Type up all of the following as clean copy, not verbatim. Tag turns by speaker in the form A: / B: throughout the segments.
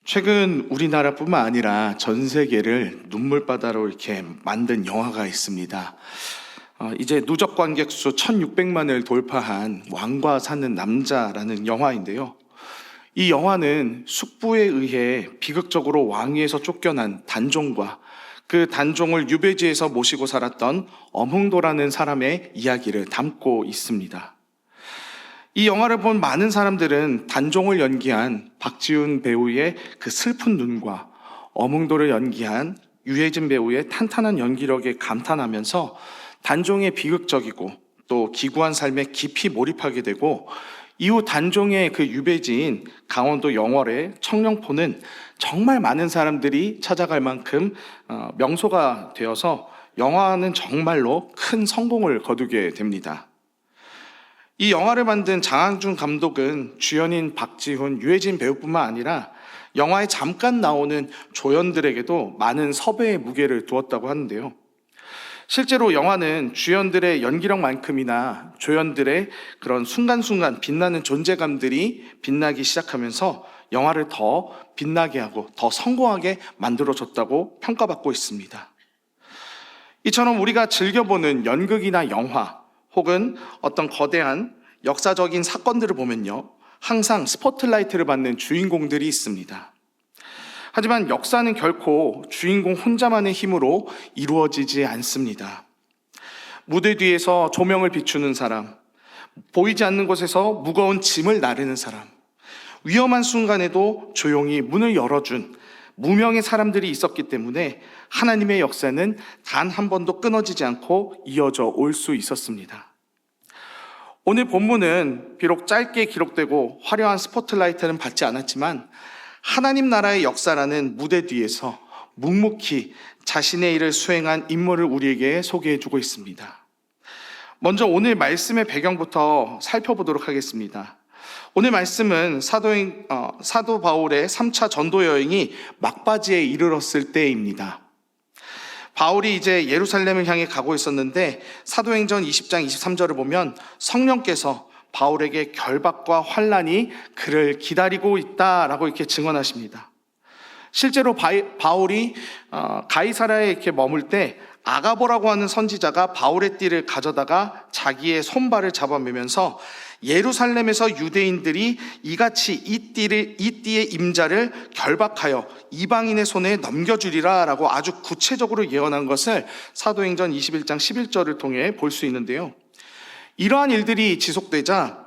A: 최근 우리나라뿐만 아니라 전 세계를 눈물바다로 이렇게 만든 영화가 있습니다. 이제 누적 관객 수 1600만을 돌파한 왕과 사는 남자라는 영화인데요. 이 영화는 숙부에 의해 비극적으로 왕위에서 쫓겨난 단종과 그 단종을 유배지에서 모시고 살았던 엄흥도라는 사람의 이야기를 담고 있습니다. 이 영화를 본 많은 사람들은 단종을 연기한 박지훈 배우의 그 슬픈 눈과 엄흥도를 연기한 유해진 배우의 탄탄한 연기력에 감탄하면서 단종의 비극적이고 또 기구한 삶에 깊이 몰입하게 되고, 이후 단종의 그 유배지인 강원도 영월의 청령포는 정말 많은 사람들이 찾아갈 만큼 명소가 되어서 영화는 정말로 큰 성공을 거두게 됩니다. 이 영화를 만든 장항준 감독은 주연인 박지훈, 유해진 배우뿐만 아니라 영화에 잠깐 나오는 조연들에게도 많은 섭외의 무게를 두었다고 하는데요. 실제로 영화는 주연들의 연기력만큼이나 조연들의 그런 순간순간 빛나는 존재감들이 빛나기 시작하면서 영화를 더 빛나게 하고 더 성공하게 만들어줬다고 평가받고 있습니다. 이처럼 우리가 즐겨보는 연극이나 영화 혹은 어떤 거대한 역사적인 사건들을 보면요, 항상 스포트라이트를 받는 주인공들이 있습니다. 하지만 역사는 결코 주인공 혼자만의 힘으로 이루어지지 않습니다. 무대 뒤에서 조명을 비추는 사람, 보이지 않는 곳에서 무거운 짐을 나르는 사람, 위험한 순간에도 조용히 문을 열어준 무명의 사람들이 있었기 때문에 하나님의 역사는 단 한 번도 끊어지지 않고 이어져 올 수 있었습니다. 오늘 본문은 비록 짧게 기록되고 화려한 스포트라이트는 받지 않았지만 하나님 나라의 역사라는 무대 뒤에서 묵묵히 자신의 일을 수행한 인물을 우리에게 소개해주고 있습니다. 먼저 오늘 말씀의 배경부터 살펴보도록 하겠습니다. 오늘 말씀은 사도 바울의 3차 전도 여행이 막바지에 이르렀을 때입니다. 바울이 이제 예루살렘을 향해 가고 있었는데 사도행전 20장 23절을 보면 성령께서 바울에게 결박과 환난이 그를 기다리고 있다라고 이렇게 증언하십니다. 실제로 바울이 가이사랴에 이렇게 머물 때 아가보라고 하는 선지자가 바울의 띠를 가져다가 자기의 손발을 잡아매면서 예루살렘에서 유대인들이 이같이 이 띠의 임자를 결박하여 이방인의 손에 넘겨주리라 라고 아주 구체적으로 예언한 것을 사도행전 21장 11절을 통해 볼 수 있는데요. 이러한 일들이 지속되자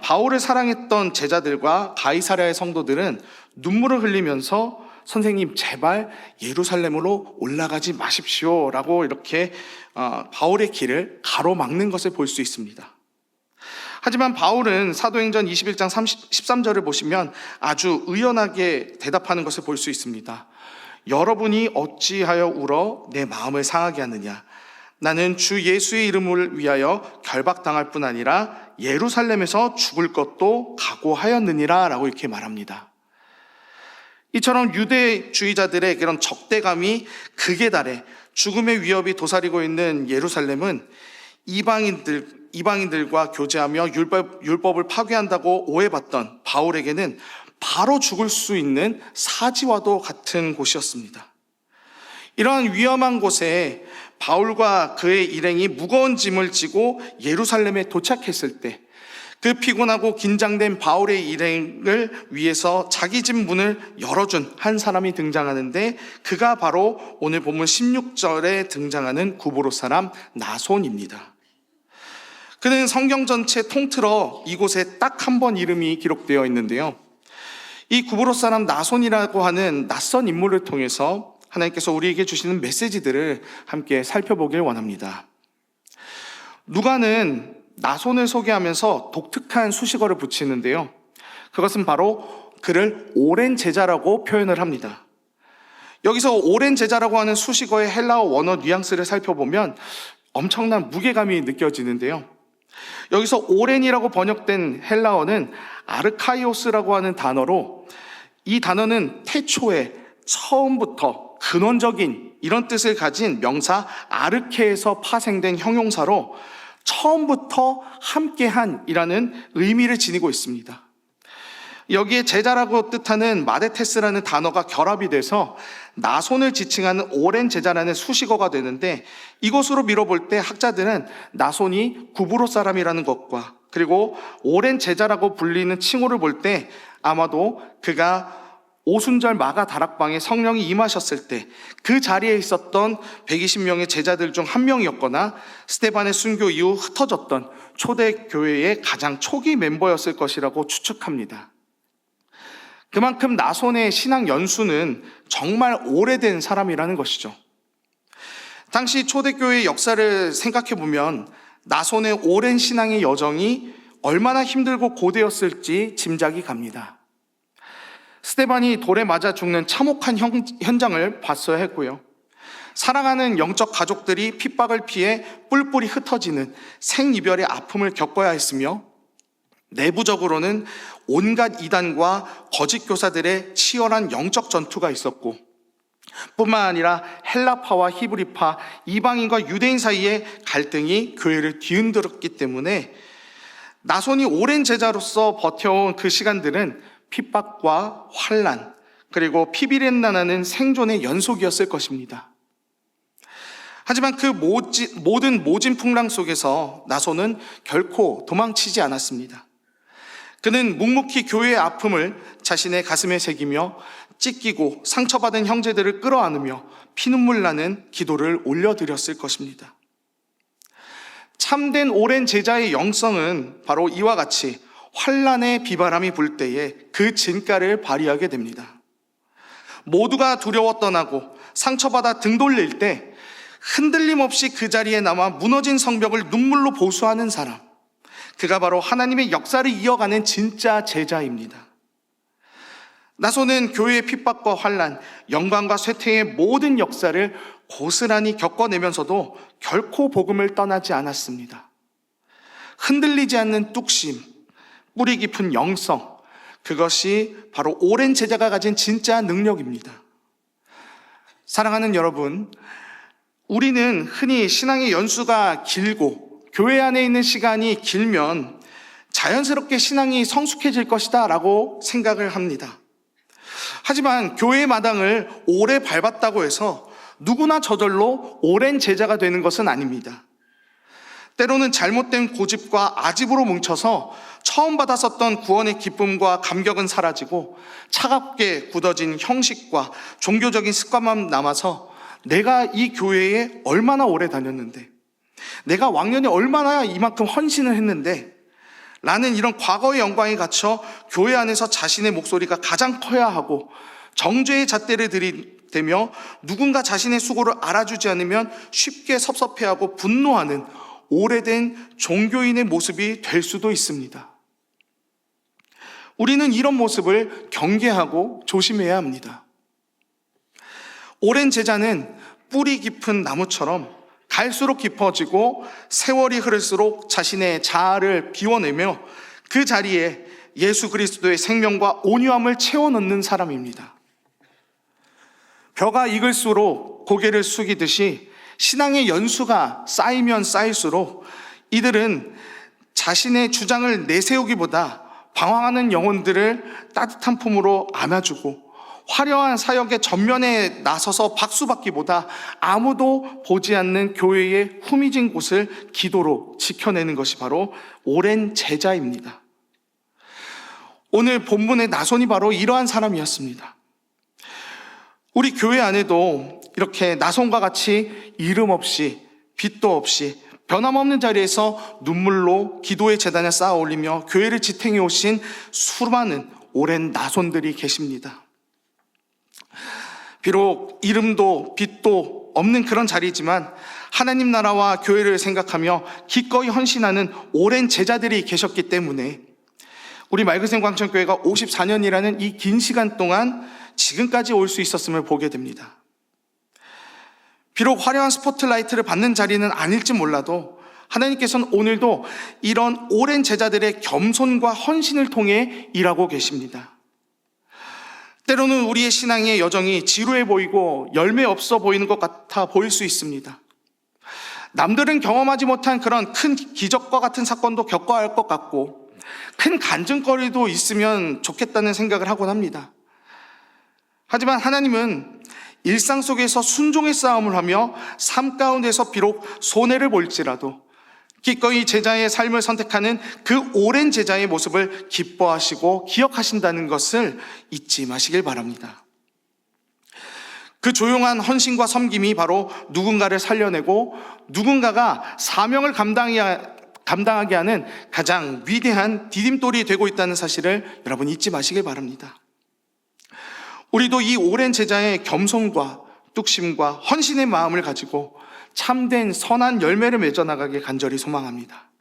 A: 바울을 사랑했던 제자들과 가이사랴의 성도들은 눈물을 흘리면서 선생님 제발 예루살렘으로 올라가지 마십시오 라고 이렇게 바울의 길을 가로막는 것을 볼 수 있습니다. 하지만 바울은 사도행전 21장 13절을 보시면 아주 의연하게 대답하는 것을 볼 수 있습니다. 여러분이 어찌하여 울어 내 마음을 상하게 하느냐. 나는 주 예수의 이름을 위하여 결박당할 뿐 아니라 예루살렘에서 죽을 것도 각오하였느니라 라고 이렇게 말합니다. 이처럼 유대주의자들의 그런 적대감이 극에 달해 죽음의 위협이 도사리고 있는 예루살렘은 이방인들과 교제하며 율법을 파괴한다고 오해받던 바울에게는 바로 죽을 수 있는 사지와도 같은 곳이었습니다. 이러한 위험한 곳에 바울과 그의 일행이 무거운 짐을 지고 예루살렘에 도착했을 때 그 피곤하고 긴장된 바울의 일행을 위해서 자기 집 문을 열어준 한 사람이 등장하는데 그가 바로 오늘 본문 16절에 등장하는 구브로 사람 나손입니다. 그는 성경 전체 통틀어 이곳에 딱 한 번 이름이 기록되어 있는데요. 이 구브로 사람 나손이라고 하는 낯선 인물을 통해서 하나님께서 우리에게 주시는 메시지들을 함께 살펴보길 원합니다. 누가는 나손을 소개하면서 독특한 수식어를 붙이는데요. 그것은 바로 그를 오랜 제자라고 표현을 합니다. 여기서 오랜 제자라고 하는 수식어의 헬라어 원어 뉘앙스를 살펴보면 엄청난 무게감이 느껴지는데요. 여기서 오랜이라고 번역된 헬라어는 아르카이오스라고 하는 단어로, 이 단어는 태초에 처음부터 근원적인 이런 뜻을 가진 명사 아르케에서 파생된 형용사로 처음부터 함께한이라는 의미를 지니고 있습니다. 여기에 제자라고 뜻하는 마데테스라는 단어가 결합이 돼서 나손을 지칭하는 오랜 제자라는 수식어가 되는데, 이것으로 밀어볼 때 학자들은 나손이 구브로 사람이라는 것과 그리고 오랜 제자라고 불리는 칭호를 볼 때 아마도 그가 오순절 마가 다락방에 성령이 임하셨을 때 그 자리에 있었던 120명의 제자들 중 한 명이었거나 스데반의 순교 이후 흩어졌던 초대교회의 가장 초기 멤버였을 것이라고 추측합니다. 그만큼 나손의 신앙 연수는 정말 오래된 사람이라는 것이죠. 당시 초대교회의 역사를 생각해 보면 나손의 오랜 신앙의 여정이 얼마나 힘들고 고되었을지 짐작이 갑니다. 스데반이 돌에 맞아 죽는 참혹한 현장을 봤어야 했고요. 사랑하는 영적 가족들이 핍박을 피해 뿔뿔이 흩어지는 생이별의 아픔을 겪어야 했으며, 내부적으로는 온갖 이단과 거짓 교사들의 치열한 영적 전투가 있었고, 뿐만 아니라 헬라파와 히브리파, 이방인과 유대인 사이의 갈등이 교회를 뒤흔들었기 때문에 나손이 오랜 제자로서 버텨온 그 시간들은 핍박과 환난, 그리고 피비린내나는 생존의 연속이었을 것입니다. 하지만 그 모든 모진풍랑 속에서 나손은 결코 도망치지 않았습니다. 그는 묵묵히 교회의 아픔을 자신의 가슴에 새기며 찢기고 상처받은 형제들을 끌어안으며 피눈물 나는 기도를 올려드렸을 것입니다. 참된 오랜 제자의 영성은 바로 이와 같이 환난의 비바람이 불 때에 그 진가를 발휘하게 됩니다. 모두가 두려워 떠나고 상처받아 등 돌릴 때 흔들림 없이 그 자리에 남아 무너진 성벽을 눈물로 보수하는 사람, 그가 바로 하나님의 역사를 이어가는 진짜 제자입니다. 나손은 교회의 핍박과 환난, 영광과 쇠퇴의 모든 역사를 고스란히 겪어내면서도 결코 복음을 떠나지 않았습니다. 흔들리지 않는 뚝심, 뿌리 깊은 영성, 그것이 바로 오랜 제자가 가진 진짜 능력입니다. 사랑하는 여러분, 우리는 흔히 신앙의 연수가 길고 교회 안에 있는 시간이 길면 자연스럽게 신앙이 성숙해질 것이다 라고 생각을 합니다. 하지만 교회의 마당을 오래 밟았다고 해서 누구나 저절로 오랜 제자가 되는 것은 아닙니다. 때로는 잘못된 고집과 아집으로 뭉쳐서 처음 받았었던 구원의 기쁨과 감격은 사라지고 차갑게 굳어진 형식과 종교적인 습관만 남아서 내가 이 교회에 얼마나 오래 다녔는데, 내가 왕년에 얼마나 이만큼 헌신을 했는데 라는 이런 과거의 영광에 갇혀 교회 안에서 자신의 목소리가 가장 커야 하고 정죄의 잣대를 들이대며 누군가 자신의 수고를 알아주지 않으면 쉽게 섭섭해하고 분노하는 오래된 종교인의 모습이 될 수도 있습니다. 우리는 이런 모습을 경계하고 조심해야 합니다. 오랜 제자는 뿌리 깊은 나무처럼 갈수록 깊어지고 세월이 흐를수록 자신의 자아를 비워내며 그 자리에 예수 그리스도의 생명과 온유함을 채워넣는 사람입니다. 벼가 익을수록 고개를 숙이듯이 신앙의 연수가 쌓이면 쌓일수록 이들은 자신의 주장을 내세우기보다 방황하는 영혼들을 따뜻한 품으로 안아주고 화려한 사역의 전면에 나서서 박수받기보다 아무도 보지 않는 교회의 후미진 곳을 기도로 지켜내는 것이 바로 오랜 제자입니다. 오늘 본문의 나손이 바로 이러한 사람이었습니다. 우리 교회 안에도 이렇게 나손과 같이 이름 없이 빚도 없이 변함없는 자리에서 눈물로 기도의 제단을 쌓아 올리며 교회를 지탱해 오신 수많은 오랜 나손들이 계십니다. 비록 이름도 빚도 없는 그런 자리지만 하나님 나라와 교회를 생각하며 기꺼이 헌신하는 오랜 제자들이 계셨기 때문에 우리 맑으샘 광천교회가 54년이라는 이 긴 시간 동안 지금까지 올 수 있었음을 보게 됩니다. 비록 화려한 스포트라이트를 받는 자리는 아닐지 몰라도 하나님께서는 오늘도 이런 오랜 제자들의 겸손과 헌신을 통해 일하고 계십니다. 때로는 우리의 신앙의 여정이 지루해 보이고 열매 없어 보이는 것 같아 보일 수 있습니다. 남들은 경험하지 못한 그런 큰 기적과 같은 사건도 겪어야 할 것 같고 큰 간증거리도 있으면 좋겠다는 생각을 하곤 합니다. 하지만 하나님은 일상 속에서 순종의 싸움을 하며 삶 가운데서 비록 손해를 볼지라도 기꺼이 제자의 삶을 선택하는 그 오랜 제자의 모습을 기뻐하시고 기억하신다는 것을 잊지 마시길 바랍니다. 그 조용한 헌신과 섬김이 바로 누군가를 살려내고 누군가가 사명을 감당하게 하는 가장 위대한 디딤돌이 되고 있다는 사실을 여러분 잊지 마시길 바랍니다. 우리도 이 오랜 제자의 겸손과 뚝심과 헌신의 마음을 가지고 참된 선한 열매를 맺어나가길 간절히 소망합니다.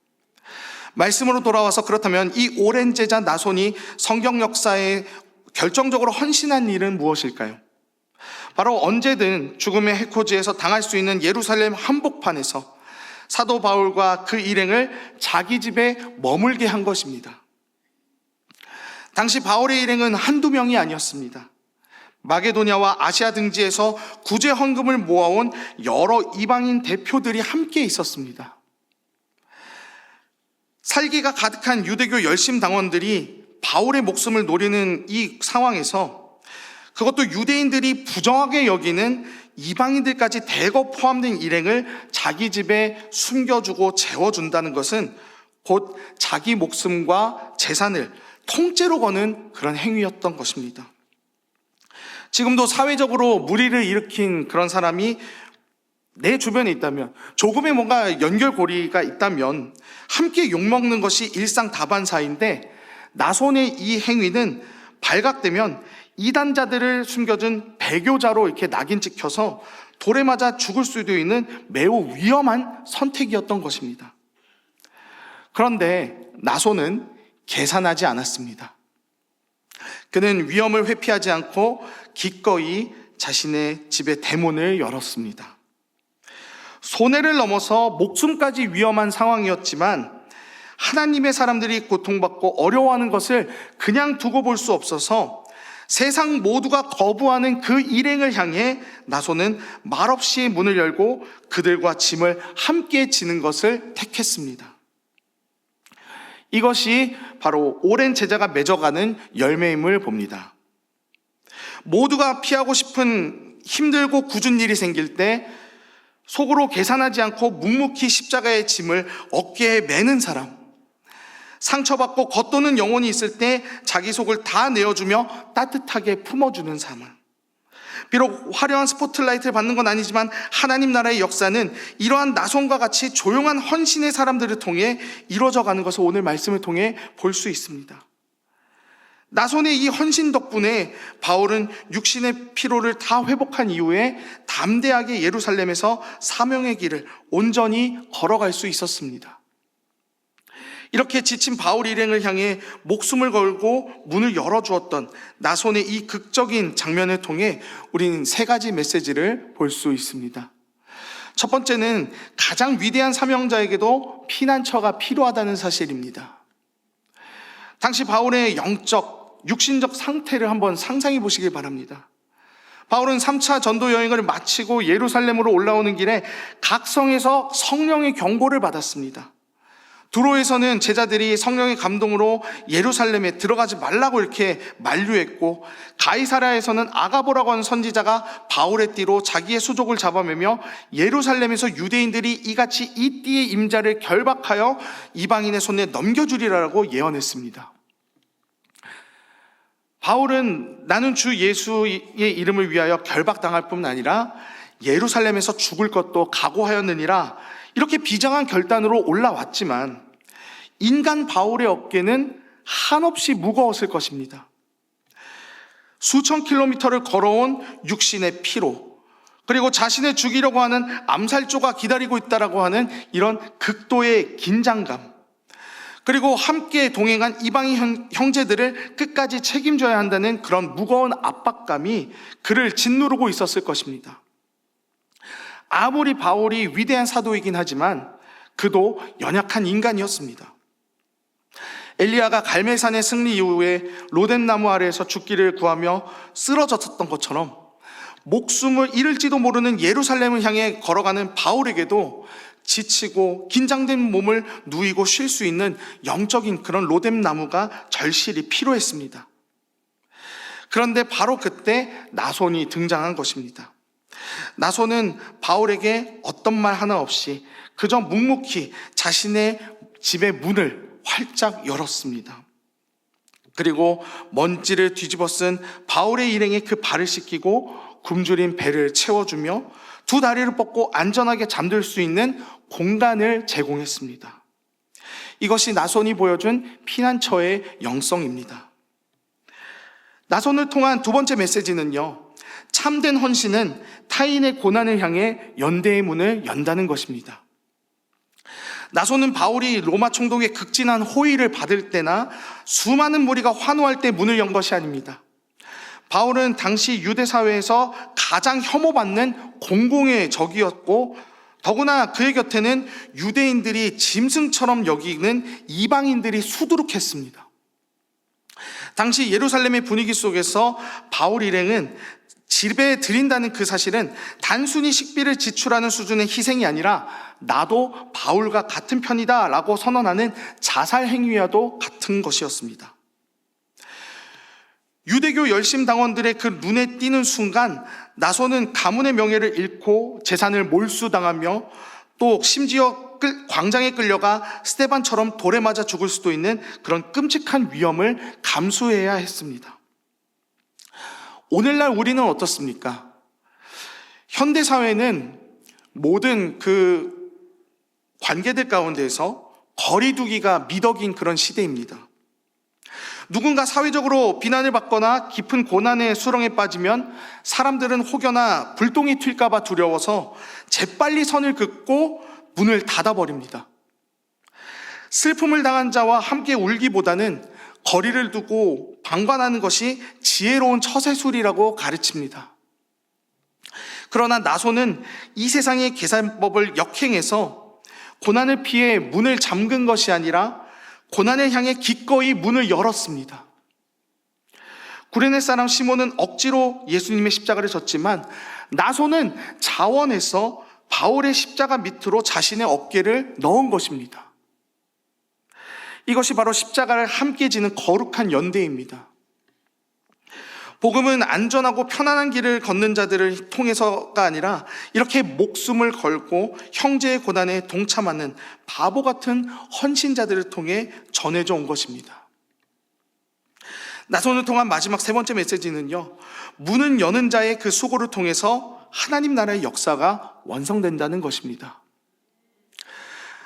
A: 말씀으로 돌아와서 그렇다면 이 오랜 제자 나손이 성경 역사에 결정적으로 헌신한 일은 무엇일까요? 바로 언제든 죽음의 해코지에서 당할 수 있는 예루살렘 한복판에서 사도 바울과 그 일행을 자기 집에 머물게 한 것입니다. 당시 바울의 일행은 한두 명이 아니었습니다. 마게도냐와 아시아 등지에서 구제 헌금을 모아온 여러 이방인 대표들이 함께 있었습니다. 살기가 가득한 유대교 열심 당원들이 바울의 목숨을 노리는 이 상황에서 그것도 유대인들이 부정하게 여기는 이방인들까지 대거 포함된 일행을 자기 집에 숨겨주고 재워준다는 것은 곧 자기 목숨과 재산을 통째로 거는 그런 행위였던 것입니다. 지금도 사회적으로 무리를 일으킨 그런 사람이 내 주변에 있다면, 조금의 뭔가 연결고리가 있다면 함께 욕먹는 것이 일상다반사인데, 나손의 이 행위는 발각되면 이단자들을 숨겨준 배교자로 이렇게 낙인 찍혀서 돌에 맞아 죽을 수도 있는 매우 위험한 선택이었던 것입니다. 그런데 나손은 계산하지 않았습니다. 그는 위험을 회피하지 않고 기꺼이 자신의 집의 대문을 열었습니다. 손해를 넘어서 목숨까지 위험한 상황이었지만 하나님의 사람들이 고통받고 어려워하는 것을 그냥 두고 볼 수 없어서 세상 모두가 거부하는 그 일행을 향해 나손은 말없이 문을 열고 그들과 짐을 함께 지는 것을 택했습니다. 이것이 바로 오랜 제자가 맺어가는 열매임을 봅니다. 모두가 피하고 싶은 힘들고 굳은 일이 생길 때 속으로 계산하지 않고 묵묵히 십자가의 짐을 어깨에 매는 사람, 상처받고 겉도는 영혼이 있을 때 자기 속을 다 내어주며 따뜻하게 품어주는 사람. 비록 화려한 스포트라이트를 받는 건 아니지만 하나님 나라의 역사는 이러한 나손과 같이 조용한 헌신의 사람들을 통해 이루어져가는 것을 오늘 말씀을 통해 볼 수 있습니다. 나손의 이 헌신 덕분에 바울은 육신의 피로를 다 회복한 이후에 담대하게 예루살렘에서 사명의 길을 온전히 걸어갈 수 있었습니다. 이렇게 지친 바울 일행을 향해 목숨을 걸고 문을 열어주었던 나손의 이 극적인 장면을 통해 우리는 세 가지 메시지를 볼 수 있습니다. 첫 번째는 가장 위대한 사명자에게도 피난처가 필요하다는 사실입니다. 당시 바울의 영적, 육신적 상태를 한번 상상해 보시길 바랍니다. 바울은 3차 전도 여행을 마치고 예루살렘으로 올라오는 길에 각 성에서 성령의 경고를 받았습니다. 두로에서는 제자들이 성령의 감동으로 예루살렘에 들어가지 말라고 이렇게 만류했고, 가이사랴에서는 아가보라고 하는 선지자가 바울의 띠로 자기의 수족을 잡아매며 예루살렘에서 유대인들이 이같이 이 띠의 임자를 결박하여 이방인의 손에 넘겨주리라고 예언했습니다. 바울은 나는 주 예수의 이름을 위하여 결박당할 뿐 아니라 예루살렘에서 죽을 것도 각오하였느니라, 이렇게 비장한 결단으로 올라왔지만 인간 바울의 어깨는 한없이 무거웠을 것입니다. 수천 킬로미터를 걸어온 육신의 피로, 그리고 자신을 죽이려고 하는 암살조가 기다리고 있다라고 하는 이런 극도의 긴장감, 그리고 함께 동행한 이방인 형제들을 끝까지 책임져야 한다는 그런 무거운 압박감이 그를 짓누르고 있었을 것입니다. 아무리 바울이 위대한 사도이긴 하지만 그도 연약한 인간이었습니다. 엘리야가 갈멜산의 승리 이후에 로뎀나무 아래에서 죽기를 구하며 쓰러졌던 것처럼 목숨을 잃을지도 모르는 예루살렘을 향해 걸어가는 바울에게도 지치고 긴장된 몸을 누이고 쉴 수 있는 영적인 그런 로뎀 나무가 절실히 필요했습니다. 그런데 바로 그때 나손이 등장한 것입니다. 나손은 바울에게 어떤 말 하나 없이 그저 묵묵히 자신의 집의 문을 활짝 열었습니다. 그리고 먼지를 뒤집어 쓴 바울의 일행에 그 발을 씻기고 굶주린 배를 채워주며 두 다리를 뻗고 안전하게 잠들 수 있는 공간을 제공했습니다. 이것이 나손이 보여준 피난처의 영성입니다. 나손을 통한 두 번째 메시지는요, 참된 헌신은 타인의 고난을 향해 연대의 문을 연다는 것입니다. 나손은 바울이 로마 총독의 극진한 호의를 받을 때나 수많은 무리가 환호할 때 문을 연 것이 아닙니다. 바울은 당시 유대 사회에서 가장 혐오받는 공공의 적이었고, 더구나 그의 곁에는 유대인들이 짐승처럼 여기는 이방인들이 수두룩했습니다. 당시 예루살렘의 분위기 속에서 바울 일행은 집에 드린다는 그 사실은 단순히 식비를 지출하는 수준의 희생이 아니라 나도 바울과 같은 편이다 라고 선언하는 자살 행위와도 같은 것이었습니다. 유대교 열심당원들의 그 눈에 띄는 순간 나손은 가문의 명예를 잃고 재산을 몰수당하며 또 심지어 광장에 끌려가 스데반처럼 돌에 맞아 죽을 수도 있는 그런 끔찍한 위험을 감수해야 했습니다. 오늘날 우리는 어떻습니까? 현대사회는 모든 그 관계들 가운데서 거리두기가 미덕인 그런 시대입니다. 누군가 사회적으로 비난을 받거나 깊은 고난의 수렁에 빠지면 사람들은 혹여나 불똥이 튈까 봐 두려워서 재빨리 선을 긋고 문을 닫아버립니다. 슬픔을 당한 자와 함께 울기보다는 거리를 두고 방관하는 것이 지혜로운 처세술이라고 가르칩니다. 그러나 나손은 이 세상의 계산법을 역행해서 고난을 피해 문을 잠근 것이 아니라 고난을 향해 기꺼이 문을 열었습니다. 구레네 사람 시몬은 억지로 예수님의 십자가를 졌지만 나손은 자원해서 바울의 십자가 밑으로 자신의 어깨를 넣은 것입니다. 이것이 바로 십자가를 함께 지는 거룩한 연대입니다. 복음은 안전하고 편안한 길을 걷는 자들을 통해서가 아니라 이렇게 목숨을 걸고 형제의 고난에 동참하는 바보 같은 헌신자들을 통해 전해져 온 것입니다. 나손을 통한 마지막 세 번째 메시지는요, 문은 여는 자의 그 수고를 통해서 하나님 나라의 역사가 완성된다는 것입니다.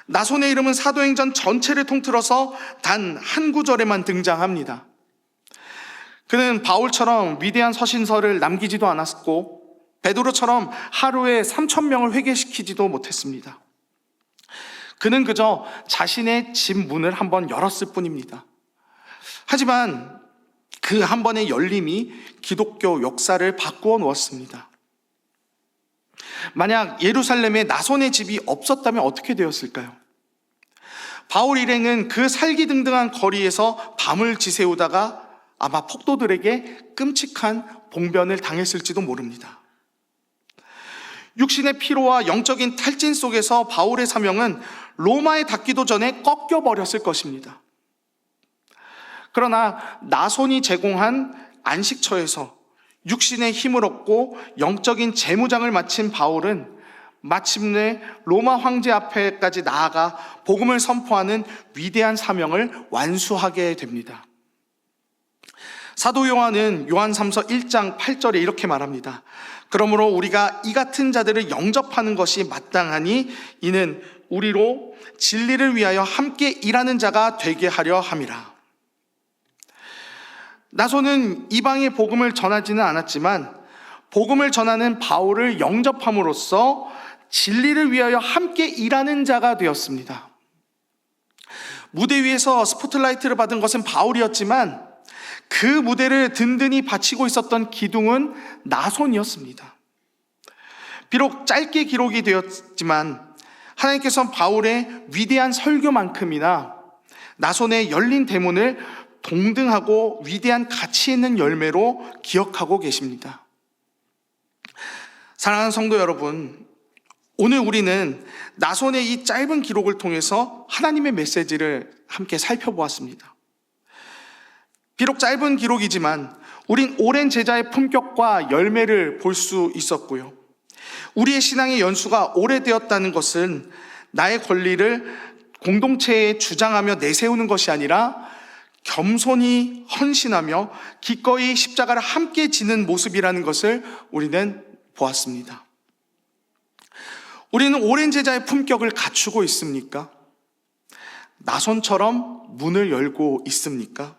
A: 나손의 이름은 사도행전 전체를 통틀어서 단 한 구절에만 등장합니다. 그는 바울처럼 위대한 서신서를 남기지도 않았고 베드로처럼 하루에 3,000명을 회개시키지도 못했습니다. 그는 그저 자신의 집 문을 한번 열었을 뿐입니다. 하지만 그 한 번의 열림이 기독교 역사를 바꾸어 놓았습니다. 만약 예루살렘에 나손의 집이 없었다면 어떻게 되었을까요? 바울 일행은 그 살기등등한 거리에서 밤을 지새우다가 아마 폭도들에게 끔찍한 봉변을 당했을지도 모릅니다. 육신의 피로와 영적인 탈진 속에서 바울의 사명은 로마에 닿기도 전에 꺾여버렸을 것입니다. 그러나 나손이 제공한 안식처에서 육신의 힘을 얻고 영적인 재무장을 마친 바울은 마침내 로마 황제 앞에까지 나아가 복음을 선포하는 위대한 사명을 완수하게 됩니다. 사도 요한은 요한 3서 1장 8절에 이렇게 말합니다. 그러므로 우리가 이 같은 자들을 영접하는 것이 마땅하니 이는 우리로 진리를 위하여 함께 일하는 자가 되게 하려 함이라. 나손은 이방의 복음을 전하지는 않았지만 복음을 전하는 바울을 영접함으로써 진리를 위하여 함께 일하는 자가 되었습니다. 무대 위에서 스포트라이트를 받은 것은 바울이었지만 그 무대를 든든히 받치고 있었던 기둥은 나손이었습니다. 비록 짧게 기록이 되었지만 하나님께서 바울의 위대한 설교만큼이나 나손의 열린 대문을 동등하고 위대한 가치 있는 열매로 기억하고 계십니다. 사랑하는 성도 여러분, 오늘 우리는 나손의 이 짧은 기록을 통해서 하나님의 메시지를 함께 살펴보았습니다. 비록 짧은 기록이지만 우린 오랜 제자의 품격과 열매를 볼 수 있었고요. 우리의 신앙의 연수가 오래되었다는 것은 나의 권리를 공동체에 주장하며 내세우는 것이 아니라 겸손히 헌신하며 기꺼이 십자가를 함께 지는 모습이라는 것을 우리는 보았습니다. 우리는 오랜 제자의 품격을 갖추고 있습니까? 나손처럼 문을 열고 있습니까?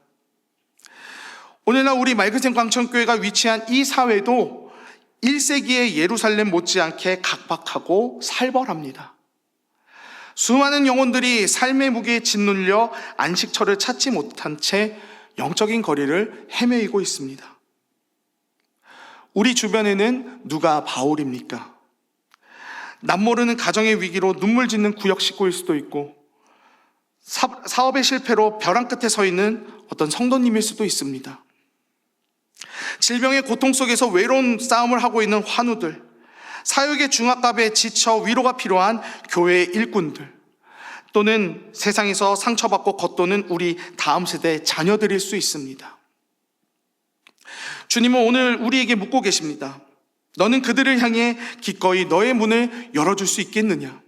A: 오늘날 우리 맑은샘 광천교회가 위치한 이 사회도 1세기의 예루살렘 못지않게 각박하고 살벌합니다. 수많은 영혼들이 삶의 무게에 짓눌려 안식처를 찾지 못한 채 영적인 거리를 헤매이고 있습니다. 우리 주변에는 누가 바울입니까? 남모르는 가정의 위기로 눈물 짓는 구역 식구일 수도 있고, 사업의 실패로 벼랑 끝에 서 있는 어떤 성도님일 수도 있습니다. 질병의 고통 속에서 외로운 싸움을 하고 있는 환우들, 사역의 중압감에 지쳐 위로가 필요한 교회의 일꾼들, 또는 세상에서 상처받고 겉도는 우리 다음 세대의 자녀들일 수 있습니다. 주님은 오늘 우리에게 묻고 계십니다. 너는 그들을 향해 기꺼이 너의 문을 열어줄 수 있겠느냐?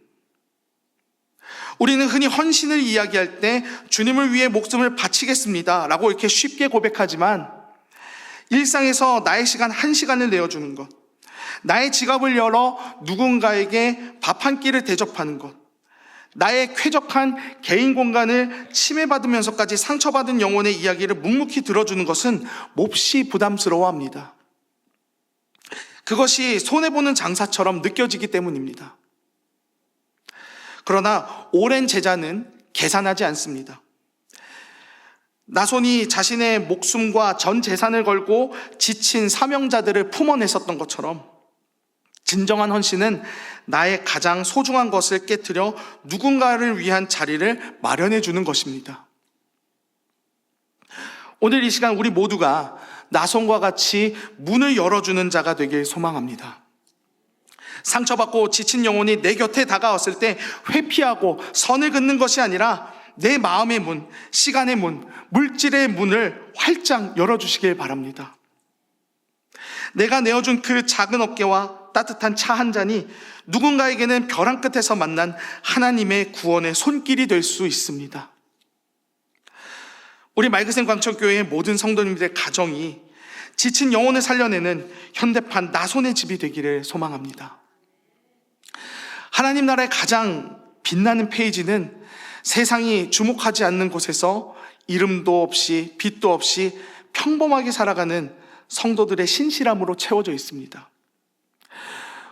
A: 우리는 흔히 헌신을 이야기할 때 주님을 위해 목숨을 바치겠습니다 라고 이렇게 쉽게 고백하지만, 일상에서 나의 시간 1시간을 내어주는 것, 나의 지갑을 열어 누군가에게 밥 한 끼를 대접하는 것, 나의 쾌적한 개인 공간을 침해받으면서까지 상처받은 영혼의 이야기를 묵묵히 들어주는 것은 몹시 부담스러워합니다. 그것이 손해보는 장사처럼 느껴지기 때문입니다. 그러나 오랜 제자는 계산하지 않습니다. 나손이 자신의 목숨과 전 재산을 걸고 지친 사명자들을 품어냈었던 것처럼 진정한 헌신은 나의 가장 소중한 것을 깨트려 누군가를 위한 자리를 마련해 주는 것입니다. 오늘 이 시간 우리 모두가 나손과 같이 문을 열어주는 자가 되길 소망합니다. 상처받고 지친 영혼이 내 곁에 다가왔을 때 회피하고 선을 긋는 것이 아니라 내 마음의 문, 시간의 문, 물질의 문을 활짝 열어주시길 바랍니다. 내가 내어준 그 작은 어깨와 따뜻한 차 한 잔이 누군가에게는 벼랑 끝에서 만난 하나님의 구원의 손길이 될 수 있습니다. 우리 맑은샘 광천교회의 모든 성도님들의 가정이 지친 영혼을 살려내는 현대판 나손의 집이 되기를 소망합니다. 하나님 나라의 가장 빛나는 페이지는 세상이 주목하지 않는 곳에서 이름도 없이 빛도 없이 평범하게 살아가는 성도들의 신실함으로 채워져 있습니다.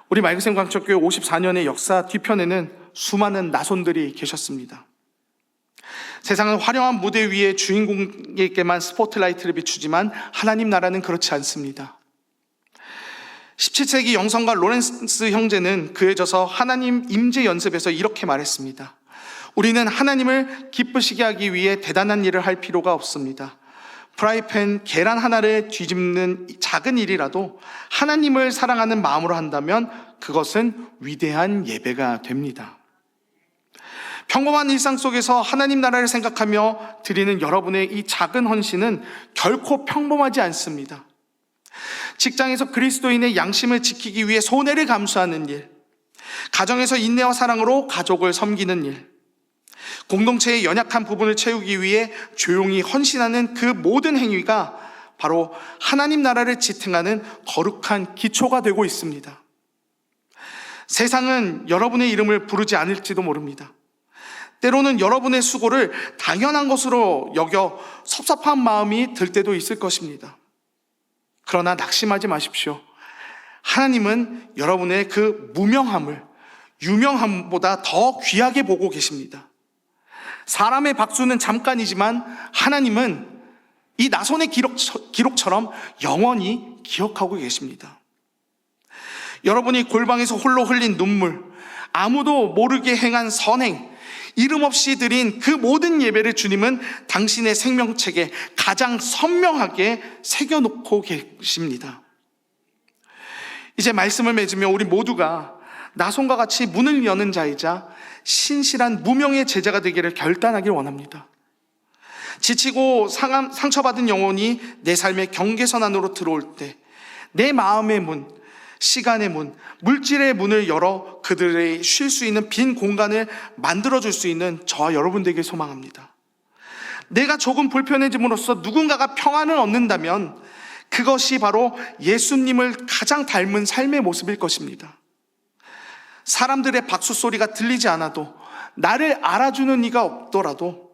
A: 우리 맑은샘 광천교회 54년의 역사 뒤편에는 수많은 나손들이 계셨습니다. 세상은 화려한 무대 위에 주인공에게만 스포트라이트를 비추지만 하나님 나라는 그렇지 않습니다. 17세기 영성가 로렌스 형제는 그에 져서 하나님 임재 연습에서 이렇게 말했습니다. 우리는 하나님을 기쁘시게 하기 위해 대단한 일을 할 필요가 없습니다. 프라이팬 계란 하나를 뒤집는 작은 일이라도 하나님을 사랑하는 마음으로 한다면 그것은 위대한 예배가 됩니다. 평범한 일상 속에서 하나님 나라를 생각하며 드리는 여러분의 이 작은 헌신은 결코 평범하지 않습니다. 직장에서 그리스도인의 양심을 지키기 위해 손해를 감수하는 일, 가정에서 인내와 사랑으로 가족을 섬기는 일, 공동체의 연약한 부분을 채우기 위해 조용히 헌신하는 그 모든 행위가 바로 하나님 나라를 지탱하는 거룩한 기초가 되고 있습니다. 세상은 여러분의 이름을 부르지 않을지도 모릅니다. 때로는 여러분의 수고를 당연한 것으로 여겨 섭섭한 마음이 들 때도 있을 것입니다. 그러나 낙심하지 마십시오. 하나님은 여러분의 그 무명함을 유명함보다 더 귀하게 보고 계십니다. 사람의 박수는 잠깐이지만 하나님은 이 나손의 기록처럼 영원히 기억하고 계십니다. 여러분이 골방에서 홀로 흘린 눈물, 아무도 모르게 행한 선행, 이름 없이 드린 그 모든 예배를 주님은 당신의 생명책에 가장 선명하게 새겨놓고 계십니다. 이제 말씀을 맺으며 우리 모두가 나손과 같이 문을 여는 자이자 신실한 무명의 제자가 되기를 결단하길 원합니다. 지치고 상처받은 영혼이 내 삶의 경계선 안으로 들어올 때 내 마음의 문, 시간의 문, 물질의 문을 열어 그들의 쉴 수 있는 빈 공간을 만들어줄 수 있는 저와 여러분 되길 소망합니다. 내가 조금 불편해짐으로써 누군가가 평안을 얻는다면 그것이 바로 예수님을 가장 닮은 삶의 모습일 것입니다. 사람들의 박수 소리가 들리지 않아도, 나를 알아주는 이가 없더라도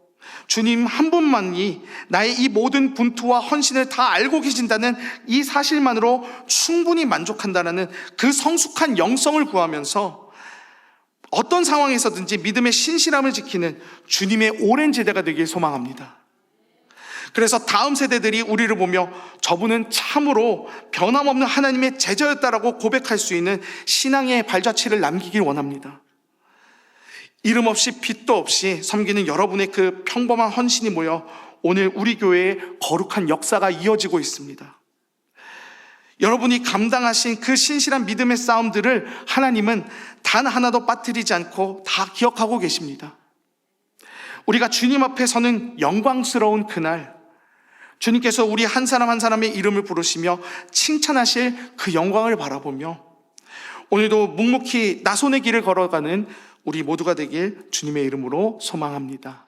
A: 주님 한 분만이 나의 이 모든 분투와 헌신을 다 알고 계신다는 이 사실만으로 충분히 만족한다는 그 성숙한 영성을 구하면서 어떤 상황에서든지 믿음의 신실함을 지키는 주님의 오랜 제자가 되길 소망합니다. 그래서 다음 세대들이 우리를 보며 저분은 참으로 변함없는 하나님의 제자였다라고 고백할 수 있는 신앙의 발자취를 남기길 원합니다. 이름 없이 빚도 없이 섬기는 여러분의 그 평범한 헌신이 모여 오늘 우리 교회의 거룩한 역사가 이어지고 있습니다. 여러분이 감당하신 그 신실한 믿음의 싸움들을 하나님은 단 하나도 빠뜨리지 않고 다 기억하고 계십니다. 우리가 주님 앞에 서는 영광스러운 그날, 주님께서 우리 한 사람 한 사람의 이름을 부르시며 칭찬하실 그 영광을 바라보며 오늘도 묵묵히 나손의 길을 걸어가는 우리 모두가 되길 주님의 이름으로 소망합니다.